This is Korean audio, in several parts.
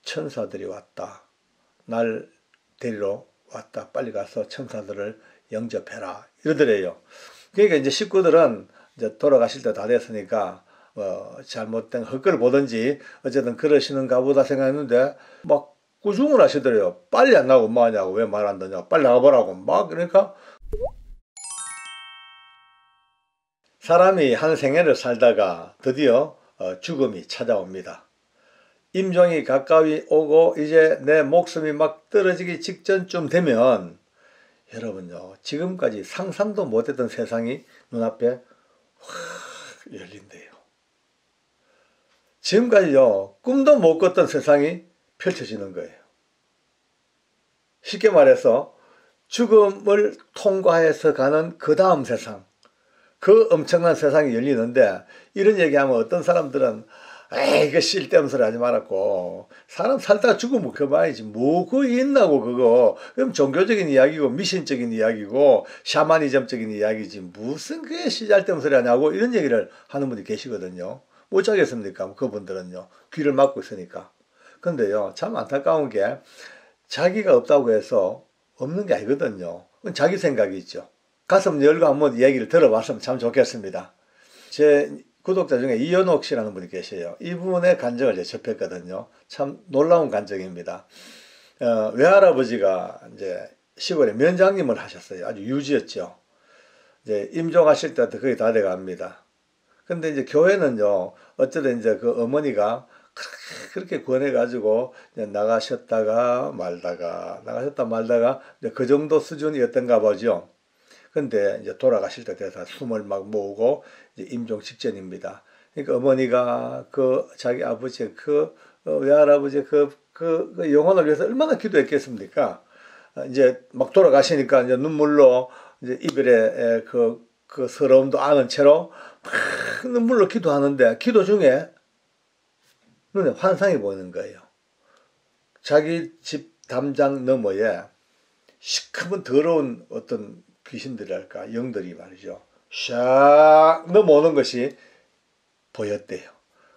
천사들이 왔다. 날 데리러 왔다. 빨리 가서 천사들을 영접해라. 이러더래요. 그러니까 이제 식구들은 이제 돌아가실 때 다 됐으니까 잘못된 헛걸 보든지 어쨌든 그러시는가 보다 생각했는데 막 꾸중을 하시더래요. 빨리 안 나오고 뭐하냐고, 왜 말 안 듣냐고, 빨리 나가보라고 막. 그러니까 사람이 한 생애를 살다가 드디어 죽음이 찾아옵니다. 임종이 가까이 오고 이제 내 목숨이 막 떨어지기 직전쯤 되면 여러분요, 지금까지 상상도 못했던 세상이 눈앞에 확 열린대요. 지금까지요, 꿈도 못 꿨던 세상이 펼쳐지는 거예요. 쉽게 말해서 죽음을 통과해서 가는 그 다음 세상, 그 엄청난 세상이 열리는데, 이런 얘기하면 어떤 사람들은 에이, 이거 쓸데없는 소리 하지 말았고, 사람 살다가 죽으면 그만이지, 뭐 그거 있나고 그거. 그럼 종교적인 이야기고 미신적인 이야기고 샤머니즘적인 이야기지, 무슨 그게 쓸데없는 소리 하냐고 이런 얘기를 하는 분이 계시거든요. 못 자겠습니까? 그분들은요, 귀를 막고 있으니까. 근데요, 참 안타까운 게 자기가 없다고 해서 없는 게 아니거든요. 자기 생각이 있죠. 가슴 열고 한번 이야기를 들어봤으면 참 좋겠습니다. 제 구독자 중에 이현옥 씨라는 분이 계세요. 이분의 간증을 제가 접했거든요. 참 놀라운 간증입니다. 외할아버지가 이제 시골에 면장님을 하셨어요. 아주 유지였죠. 이제 임종하실 때부터 거의 다 돼갑니다. 근데 이제 교회는요, 어쩌든 이제 그 어머니가 그렇게 권해가지고 나가셨다 말다가 이제 그 정도 수준이었던가 보죠. 근데 이제 돌아가실 때 돼서 숨을 막 모으고 이제 임종 직전입니다. 그러니까 어머니가 그 자기 아버지 외할아버지 그 영혼을 위해서 얼마나 기도했겠습니까? 이제 막 돌아가시니까 이제 눈물로 이제 이별의 그 서러움도 아는 채로 막 눈물로 기도하는데, 기도 중에 눈에 환상이 보이는 거예요. 자기 집 담장 너머에 시커먼 더러운 어떤 귀신들이랄까, 영들이 말이죠, 샥 넘어오는 것이 보였대요.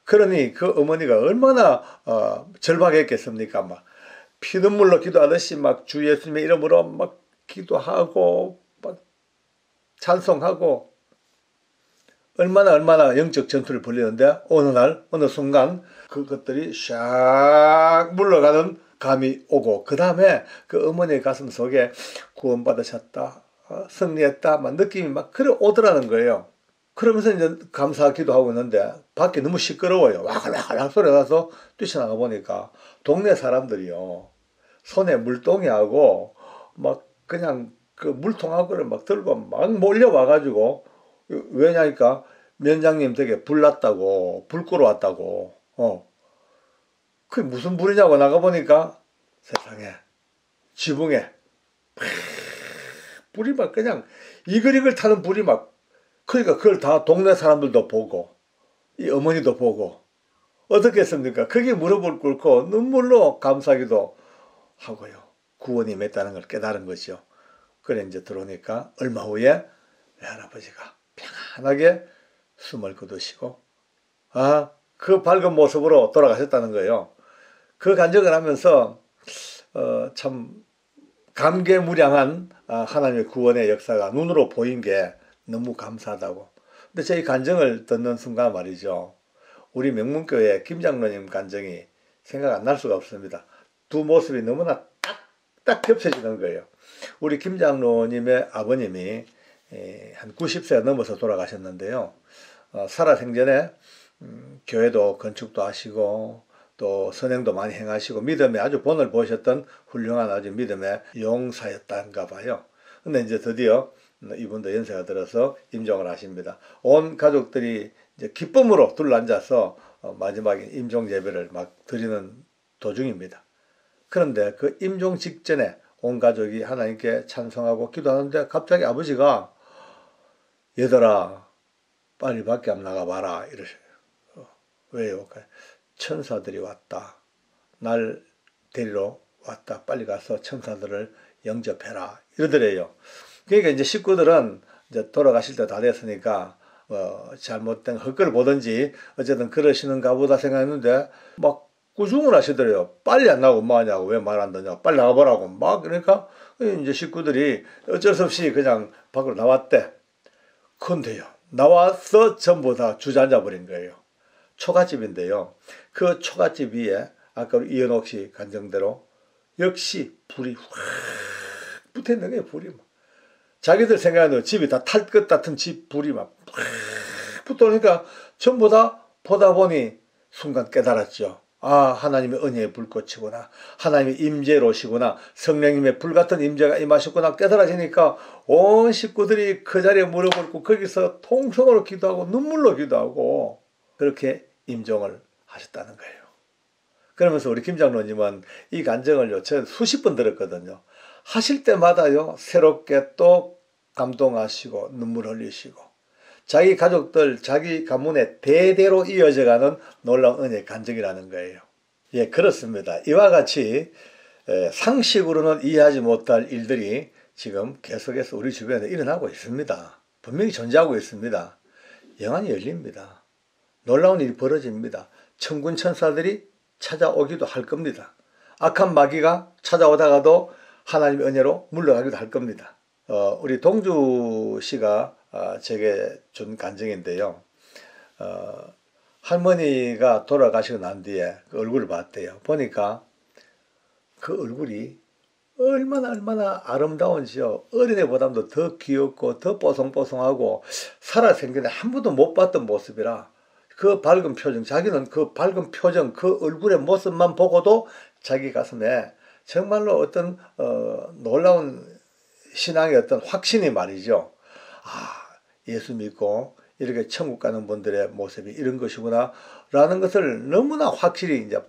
그러니 그 어머니가 얼마나 절박했겠습니까? 막 피눈물로 기도하듯이 막 주 예수님의 이름으로 막 기도하고 막 찬송하고 얼마나 영적 전투를 벌리는데, 어느 순간 그것들이 샥 물러가는 감이 오고, 그 다음에 그 어머니의 가슴 속에 구원받으셨다, 승리했다 막 느낌이 막 그래 오더라는 거예요. 그러면서 이제 감사하기도 하고 있는데 밖에 너무 시끄러워요. 와글와글 소리 나서 뛰쳐나가 보니까 동네 사람들이요, 손에 물동이하고 막 그냥 그 물통하고를 막 들고 막 몰려와가지고, 왜냐니까 면장님 댁에 불 났다고, 불 끄러 왔다고. 그게 무슨 불이냐고 나가보니까 세상에 지붕에 불이 막 그냥 이글이글 타는 불이 막, 그러니까 그걸 다 동네 사람들도 보고 이 어머니도 보고 어떻겠습니까? 그게 무릎을 꿇고 눈물로 감사하기도 하고요. 구원이 맺다는 걸 깨달은 거죠. 그래 이제 들어오니까 얼마 후에 외할아버지가 평안하게 숨을 거두시고 그 밝은 모습으로 돌아가셨다는 거예요. 그 간증을 하면서 참 감개무량한 하나님의 구원의 역사가 눈으로 보인 게 너무 감사하다고. 근데 제 이 간증을 듣는 순간 말이죠, 우리 명문교회 김장로님 간증이 생각 안 날 수가 없습니다. 두 모습이 너무나 딱 겹쳐지는 거예요. 우리 김장로님의 아버님이 한 90세가 넘어서 돌아가셨는데요. 살아생전에 교회도 건축도 하시고 또 선행도 많이 행하시고 믿음에 아주 본을 보셨던 훌륭한 아주 믿음의 용사였단가 봐요. 근데 이제 드디어 이분도 연세가 들어서 임종을 하십니다. 온 가족들이 이제 기쁨으로 둘러앉아서 마지막에 임종 예배를 막 드리는 도중입니다. 그런데 그 임종 직전에 온 가족이 하나님께 찬송하고 기도하는데 갑자기 아버지가 얘들아 빨리 밖에 한번 나가봐라 이러셔요. 왜요? 천사들이 왔다. 날 데리러 왔다. 빨리 가서 천사들을 영접해라 이러더래요. 그러니까 이제 식구들은 이제 돌아가실 때 다 됐으니까 잘못된 헛걸 보든지 어쨌든 그러시는가 보다 생각했는데 막 꾸중을 하시더래요. 빨리 안 나오고 뭐하냐고, 왜 말 안 듣냐고, 빨리 나가보라고. 막 그러니까 이제 식구들이 어쩔 수 없이 그냥 밖으로 나왔대. 근데요, 나와서 전부 다 주저앉아 버린 거예요. 초가집인데요. 그 초가집 위에 아까 이현옥 씨 간증대로 역시 불이 확 붙어 있는 거예요. 불이 막. 자기들 생각에는 집이 다 탈 것 같은 집 불이 막 붙어오니까 전부 다 보다 보니 순간 깨달았죠. 아, 하나님의 은혜의 불꽃이구나. 하나님의 임재로시구나. 성령님의 불같은 임재가 임하셨구나. 깨달아지니까 온 식구들이 그 자리에 무릎 꿇고 거기서 통성으로 기도하고 눈물로 기도하고 그렇게 임종을 하셨다는 거예요. 그러면서 우리 김 장로님은 이 간증을요, 제가 수십 번 들었거든요. 하실 때마다요, 새롭게 또 감동하시고 눈물 흘리시고 자기 가족들, 자기 가문에 대대로 이어져가는 놀라운 은혜의 간증이라는 거예요. 예, 그렇습니다. 이와 같이 상식으로는 이해하지 못할 일들이 지금 계속해서 우리 주변에 일어나고 있습니다. 분명히 존재하고 있습니다. 영안이 열립니다. 놀라운 일이 벌어집니다. 천군 천사들이 찾아오기도 할 겁니다. 악한 마귀가 찾아오다가도 하나님의 은혜로 물러가기도 할 겁니다. 우리 동주 씨가 제게 준 간증인데요. 할머니가 돌아가시고 난 뒤에 그 얼굴을 봤대요. 보니까 그 얼굴이 얼마나 아름다운지요. 어린애보다도 더 귀엽고 더 뽀송뽀송하고 살아생전에 한 번도 못 봤던 모습이라 그 밝은 표정, 자기는 그 밝은 표정, 그 얼굴의 모습만 보고도 자기 가슴에 정말로 어떤 놀라운 신앙의 어떤 확신이 말이죠. 아, 예수 믿고 이렇게 천국 가는 분들의 모습이 이런 것이구나 라는 것을 너무나 확실히 이제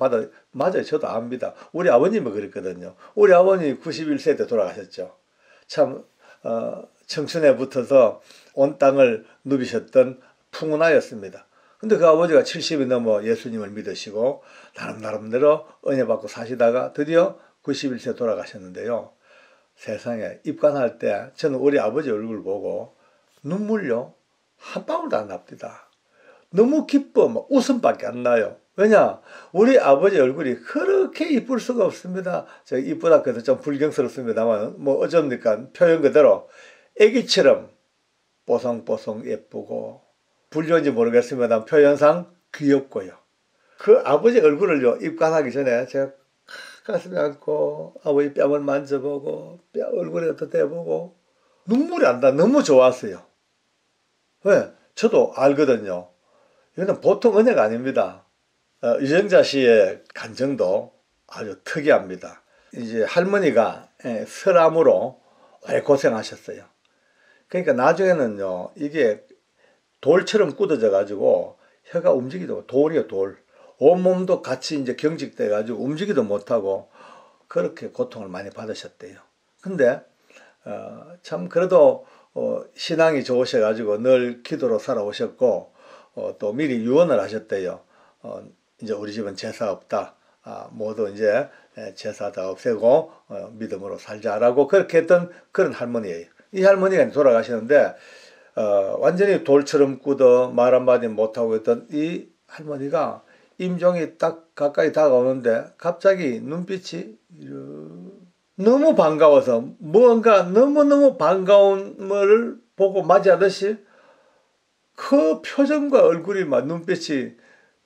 맞아요. 저도 압니다. 우리 아버님이 그랬거든요. 우리 아버님이 91세 때 돌아가셨죠. 참 청춘에 붙어서 온 땅을 누비셨던 풍운하였습니다. 근데 그 아버지가 70이 넘어 예수님을 믿으시고 나름대로 은혜 받고 사시다가 드디어 91세 돌아가셨는데요. 세상에 입관할 때 저는 우리 아버지 얼굴 보고 눈물요 한 방울도 안 납니다. 너무 기뻐 막 웃음밖에 안 나요. 왜냐? 우리 아버지 얼굴이 그렇게 이쁠 수가 없습니다. 제가 이쁘다 해서 좀 불경스럽습니다만 뭐 어쩝니까? 표현 그대로 애기처럼 뽀송뽀송 예쁘고 불리운지 모르겠습니다. 표현상 귀엽고요. 그 아버지 얼굴을요 입관하기 전에 제가 가슴에 안고 아버지 뺨을 만져보고 얼굴에도 대보고 눈물이 안 나. 너무 좋았어요. 왜? 저도 알거든요. 이거는 보통 은혜가 아닙니다. 유정자 씨의 간증도 아주 특이합니다. 이제 할머니가 설암으로 오래 고생하셨어요. 그러니까 나중에는요, 이게 돌처럼 굳어져 가지고 혀가 움직이도 돌이요, 돌. 온몸도 같이 이제 경직돼 가지고 움직이도 못하고 그렇게 고통을 많이 받으셨대요. 근데 참 그래도 신앙이 좋으셔 가지고 늘 기도로 살아오셨고 또 미리 유언을 하셨대요. 이제 우리 집은 제사 없다. 모두 이제 제사 다 없애고 믿음으로 살자라고 그렇게 했던 그런 할머니예요. 이 할머니가 돌아가시는데 완전히 돌처럼 굳어 말 한마디 못하고 있던 이 할머니가 임종이 딱 가까이 다가오는데 갑자기 눈빛이 너무 반가워서 뭔가 너무너무 반가움을 보고 맞이하듯이 그 표정과 얼굴이 막 눈빛이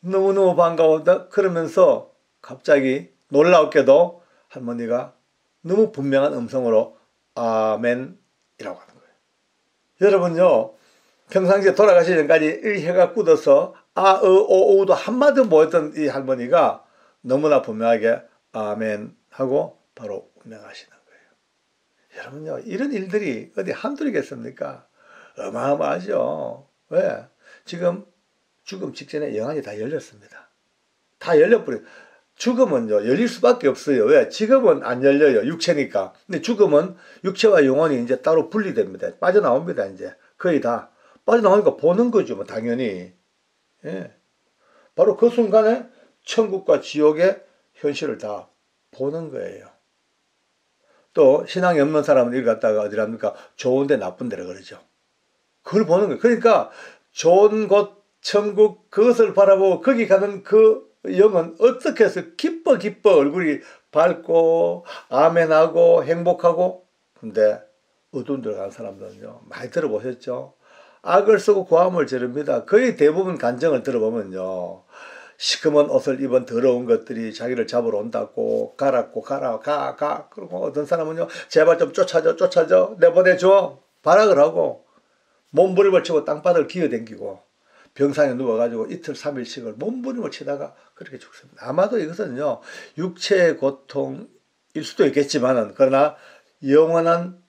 너무너무 반가웠다 그러면서 갑자기 놀라웠게도 할머니가 너무 분명한 음성으로 아멘이라고 하는 거예요. 여러분요 평상시에 돌아가시기 전까지 이 혀가 굳어서 오우도 한마디 못했던 이 할머니가 너무나 분명하게 아멘 하고 바로 운명하시는 거예요. 여러분요 이런 일들이 어디 한둘이겠습니까? 어마어마하죠. 왜? 지금 죽음 직전에 영안이 다 열렸습니다. 다 열려버려요. 죽음은요 열릴 수밖에 없어요. 왜? 지금은 안 열려요. 육체니까. 근데 죽음은 육체와 영혼이 이제 따로 분리됩니다. 빠져나옵니다. 이제 거의 다 빠져나오니까 보는 거죠. 뭐 당연히. 예. 바로 그 순간에 천국과 지옥의 현실을 다 보는 거예요. 또 신앙이 없는 사람은 이걸 갖다가 어디랍니까? 좋은데 나쁜데라 그러죠. 그걸 보는 거예요. 그러니까 좋은 곳 천국 그것을 바라보고 거기 가는 그 영은 어떻게 해서 기뻐 얼굴이 밝고 아멘하고 행복하고. 근데 어두운 데 간 사람들은요, 많이 들어보셨죠? 악을 쓰고 고함을 지릅니다. 거의 대부분 간증을 들어보면요, 시커먼 옷을 입은 더러운 것들이 자기를 잡으러 온다고 가라고 가. 그리고 어떤 사람은요, 제발 좀 쫓아줘 내보내줘 발악을 하고 몸부림을 치고 땅바닥을 기어댕기고 병상에 누워가지고 이틀 3일씩을 몸부림을 치다가 그렇게 죽습니다. 아마도 이것은요, 육체의 고통일 수도 있겠지만은, 그러나 영원한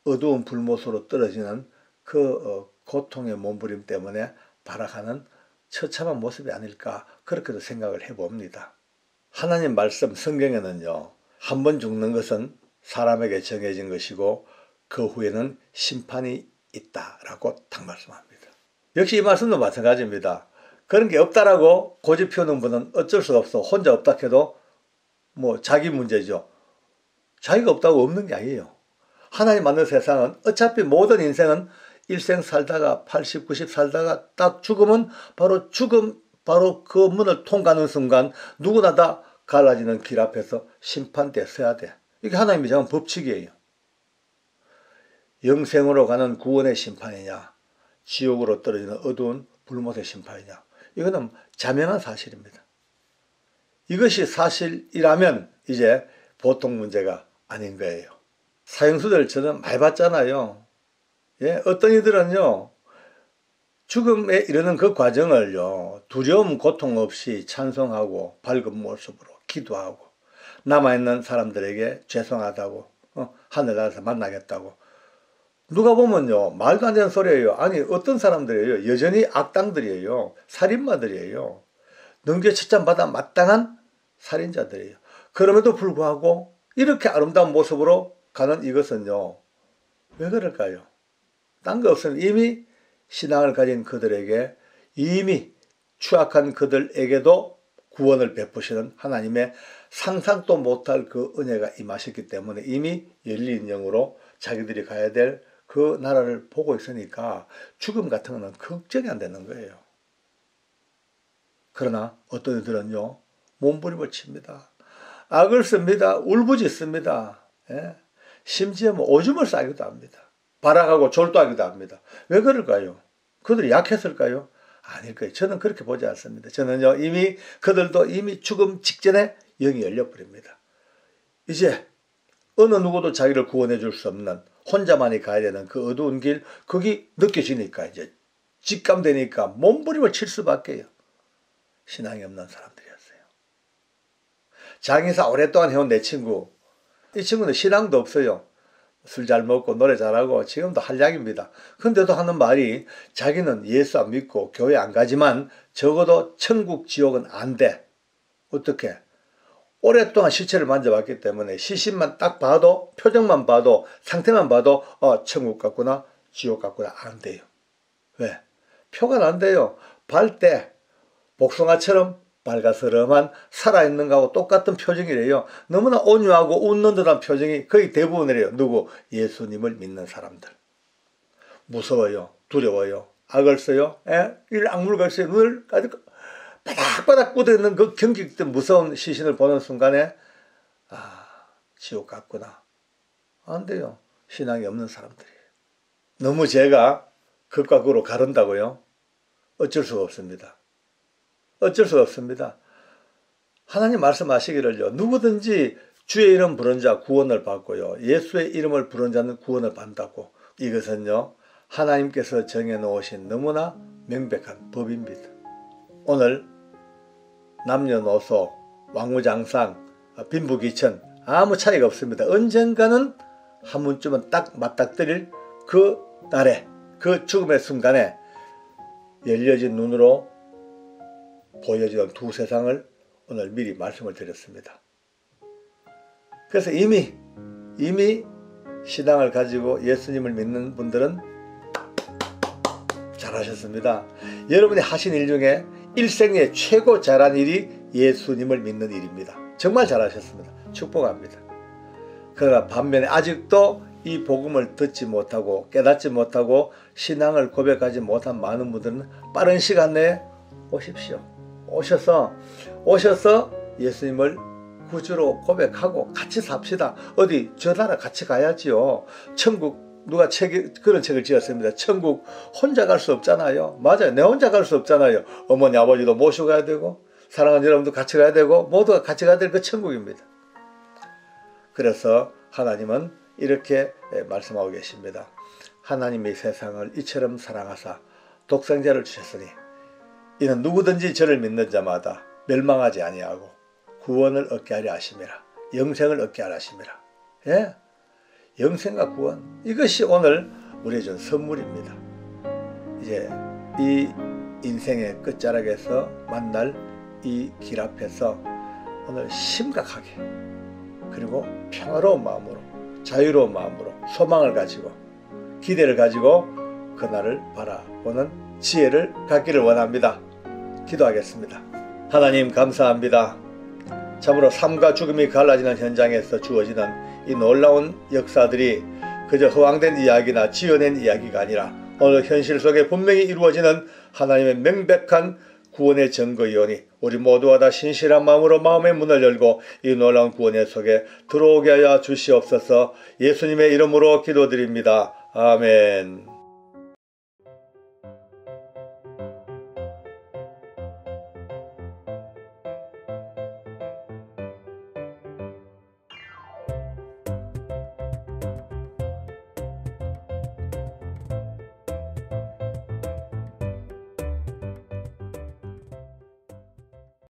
어두운 불못으로 떨어지는 그 고통의 몸부림 때문에 발악하는 처참한 모습이 아닐까, 그렇게도 생각을 해봅니다. 하나님 말씀 성경에는요, 한 번 죽는 것은 사람에게 정해진 것이고 그 후에는 심판이 있다라고 딱 말씀합니다. 역시 이 말씀도 마찬가지입니다. 그런 게 없다라고 고집 피우는 분은 어쩔 수가 없어. 혼자 없다 해도 뭐 자기 문제죠. 자기가 없다고 없는 게 아니에요. 하나님 만든 세상은 어차피 모든 인생은 일생 살다가 80, 90 살다가 딱 죽으면 바로 그 문을 통과하는 순간 누구나 다 갈라지는 길 앞에서 심판대에 서야 돼. 이게 하나님이 정한 법칙이에요. 영생으로 가는 구원의 심판이냐, 지옥으로 떨어지는 어두운 불못의 심판이냐, 이거는 자명한 사실입니다. 이것이 사실이라면 이제 보통 문제가 아닌 거예요. 사형수들 저는 많이 봤잖아요. 예, 어떤 이들은요, 죽음에 이르는 그 과정을요, 두려움 고통 없이 찬송하고 밝은 모습으로 기도하고 남아있는 사람들에게 죄송하다고, 하늘나라에서 만나겠다고. 누가 보면요, 말도 안 되는 소리예요. 아니, 어떤 사람들이에요? 여전히 악당들이에요. 살인마들이에요. 능죄처참 받아 마땅한 살인자들이에요. 그럼에도 불구하고 이렇게 아름다운 모습으로 가는 이것은요, 왜 그럴까요? 딴 거 없으면 이미 신앙을 가진 그들에게, 이미 추악한 그들에게도 구원을 베푸시는 하나님의 상상도 못할 그 은혜가 임하셨기 때문에 이미 열린 영으로 자기들이 가야 될 그 나라를 보고 있으니까 죽음 같은 거는 걱정이 안 되는 거예요. 그러나 어떤 이들은요, 몸부림을 칩니다. 악을 씁니다. 울부짖습니다. 예? 심지어 뭐 오줌을 싸기도 합니다. 발악하고 졸도하기도 합니다. 왜 그럴까요? 그들이 약했을까요? 아닐 거예요. 저는 그렇게 보지 않습니다. 저는요, 그들도 이미 죽음 직전에 영이 열려버립니다. 이제 어느 누구도 자기를 구원해 줄 수 없는, 혼자만이 가야 되는 그 어두운 길, 거기 느껴지니까, 이제 직감되니까 몸부림을 칠 수밖에요. 신앙이 없는 사람들이었어요. 장의사 오랫동안 해온 내 친구, 이 친구는 신앙도 없어요. 술 잘 먹고 노래 잘하고 지금도 한량입니다. 근데도 하는 말이, 자기는 예수 안 믿고 교회 안 가지만 적어도 천국 지옥은 안 돼. 어떻게? 오랫동안 시체를 만져봤기 때문에 시신만 딱 봐도, 표정만 봐도, 상태만 봐도 천국 같구나 지옥 같구나 안 돼요. 왜? 표가 안 돼요. 밝대 복숭아처럼 밝아스름한 살아있는 거하고 똑같은 표정이래요. 너무나 온유하고 웃는 듯한 표정이 거의 대부분이래요. 누구? 예수님을 믿는 사람들. 무서워요. 두려워요. 악을 써요. 이 악물같이 눈을 바닥바닥 꽂아있는 그 경직된 무서운 시신을 보는 순간에 지옥 같구나. 안 돼요. 신앙이 없는 사람들이에요. 너무 제가 극과 극으로 가른다고요? 어쩔 수가 없습니다. 어쩔 수가 없습니다. 하나님 말씀하시기를요, 누구든지 주의 이름 부른 자 구원을 받고요, 예수의 이름을 부른 자는 구원을 받는다고. 이것은요, 하나님께서 정해놓으신 너무나 명백한 법입니다. 오늘 남녀노소, 왕무장상, 빈부귀천 아무 차이가 없습니다. 언젠가는 한 번쯤은 딱 맞닥뜨릴 그 날에, 그 죽음의 순간에 열려진 눈으로 보여지던 두 세상을 오늘 미리 말씀을 드렸습니다. 그래서 이미 신앙을 가지고 예수님을 믿는 분들은 잘하셨습니다. 여러분이 하신 일 중에 일생에 최고 잘한 일이 예수님을 믿는 일입니다. 정말 잘하셨습니다. 축복합니다. 그러나 반면에 아직도 이 복음을 듣지 못하고 깨닫지 못하고 신앙을 고백하지 못한 많은 분들은 빠른 시간 내에 오십시오. 오셔서 오셔서 예수님을 구주로 고백하고 같이 삽시다. 어디 저 나라 같이 가야지요. 천국 누가 그런 책을 지었습니다. 천국 혼자 갈 수 없잖아요. 맞아요. 내 혼자 갈 수 없잖아요. 어머니 아버지도 모시고 가야 되고 사랑하는 여러분도 같이 가야 되고 모두가 같이 가야 될 그 천국입니다. 그래서 하나님은 이렇게 말씀하고 계십니다. 하나님이 세상을 이처럼 사랑하사 독생자를 주셨으니 이는 누구든지 저를 믿는 자마다 멸망하지 아니하고 구원을 얻게 하려 하심이라. 영생을 얻게 하려 하심이라. 예? 영생과 구원, 이것이 오늘 우리에게 준 선물입니다. 이제 이 인생의 끝자락에서 만날 이 길 앞에서 오늘 심각하게 그리고 평화로운 마음으로 자유로운 마음으로 소망을 가지고 기대를 가지고 그날을 바라보는 지혜를 갖기를 원합니다. 기도하겠습니다. 하나님 감사합니다. 참으로 삶과 죽음이 갈라지는 현장에서 주어지는 이 놀라운 역사들이 그저 허황된 이야기나 지어낸 이야기가 아니라 오늘 현실 속에 분명히 이루어지는 하나님의 명백한 구원의 증거이오니 우리 모두가 다 신실한 마음으로 마음의 문을 열고 이 놀라운 구원의 속에 들어오게 하여 주시옵소서. 예수님의 이름으로 기도드립니다. 아멘.